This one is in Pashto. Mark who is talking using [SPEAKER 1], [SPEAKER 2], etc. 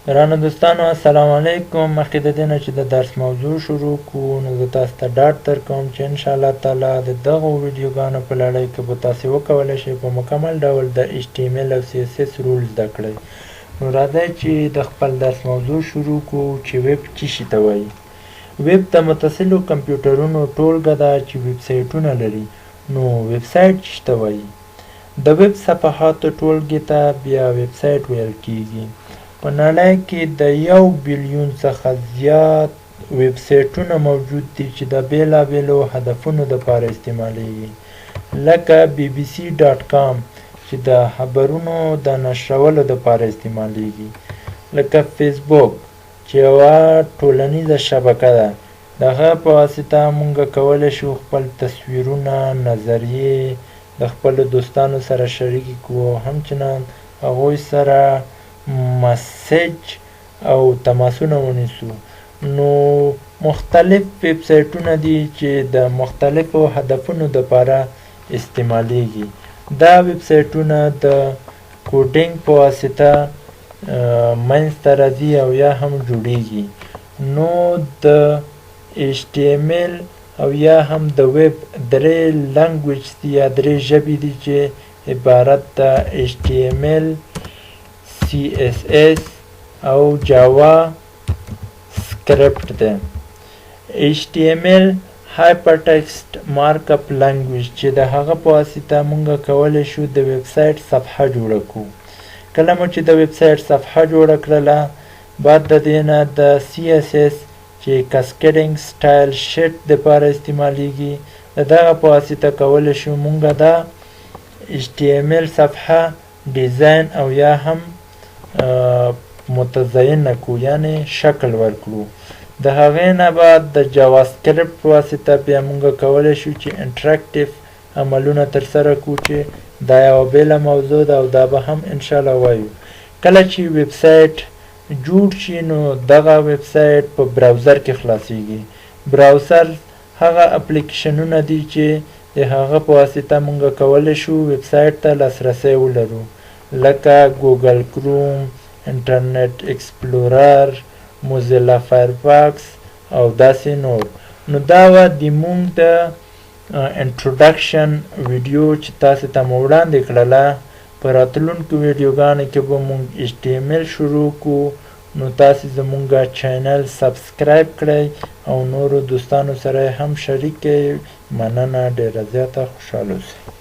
[SPEAKER 1] ګرانو دوستانو السلام علیکم. مخکې د دې نه چې د درس موضوع شروع کړو نو زه تاسو ته ډاډ درکوم چې انشاءالله تعالی د دغو ویډیوګانو په لړۍ کې به تاسې وکولی شئ په مکمل ډول د HTML او CSS رول زده کړئ. نو راځئ چې د خپل درس موضوع شروع کړو چې ویب څه شي ته وایي. ویب د متصلو کمپیوټرونو ټولګه ده چې ویب سایټونه لري. نو ویب سایټ څه ته وایي؟ د ویب صفحاتو ټولګې ته بیا ویب سایټ ویل کیږي. په نړۍ کې د 1 بلیون څخه زیات ویب سایټونه موجود دي چې د بیلابیلو هدفونو دپاره استعمالیږي، لکه BBC.com چې د خبرونو د نشرولو دپاره استعمالیږي، لکه فیسبوک چې یوه ټولنیزه شبکه ده. د هغه په واسطه موږ کولی شو خپل تصویرونه، نظریې د خپلو دوستانو سره شریکې کړو، همچنان هغوی سره مسیج او تماسونه ونیسو. نو مختلف ویب سایټونه دي چې د مختلفو هدفونو دپاره استعمالیږي. دا ویب سایټونه د کوډینګ په واسطه منځته راځي او یا هم جوړیږي. نو د HTML او یا هم د ویب 3 لنګویج دي یا 3 ژبې دي چې عبارت د HTML، CSS او جاوا سکرپټ ده. HTML هایپرټکسټ مارک اپ لنګویج چې د هغه په واسطه موږ کولی شو د ویب سایټ صفحه جوړه کړو. کله مو چې د ویب سایټ صفحه جوړه کړله، بعد د دې نه د CSS چې کاسکیډینګ سټایل شیټ دپاره استعمالیږي، د دغه په واسطه کولی شو موږ د HTML صفحه ډیزاین او یا هم متزینه کړو، یعنې شکل ورکړو. د هغې نه بعد د جاوا سکرپټ په واسطه بیا موږ کولی شو چې انټراکټیو عملونه ترسره کړو چې دا یوه بیله موضوع ده او دا به هم انشاءالله وایو. کله چې ویب سایټ جوړ شي نو دغه ویب سایټ په براوزر کې خلاصیږي. براوزر هغه اپلیکیشنونه دي چې د هغه په واسطه موږ کولی شو ویب سایټ ته لاسرسی ولرو، لکه ګوګل کروم، انټرنیټ ایکسپلورر، موزیلا فایرفاکس او داسې نور. نو دا وه د موږ د انټروډکشن ویډیو چې تاسې ته مو وړاندې کړله. په راتلونکو ویډیوګانو کې به موږ HTML شروع کړو. نو تاسې زموږ چینل سبسکرایب کړئ او نورو دوستانو سره هم شریک کړئ. مننه، ډېره زیاته خوشحاله اوسئ.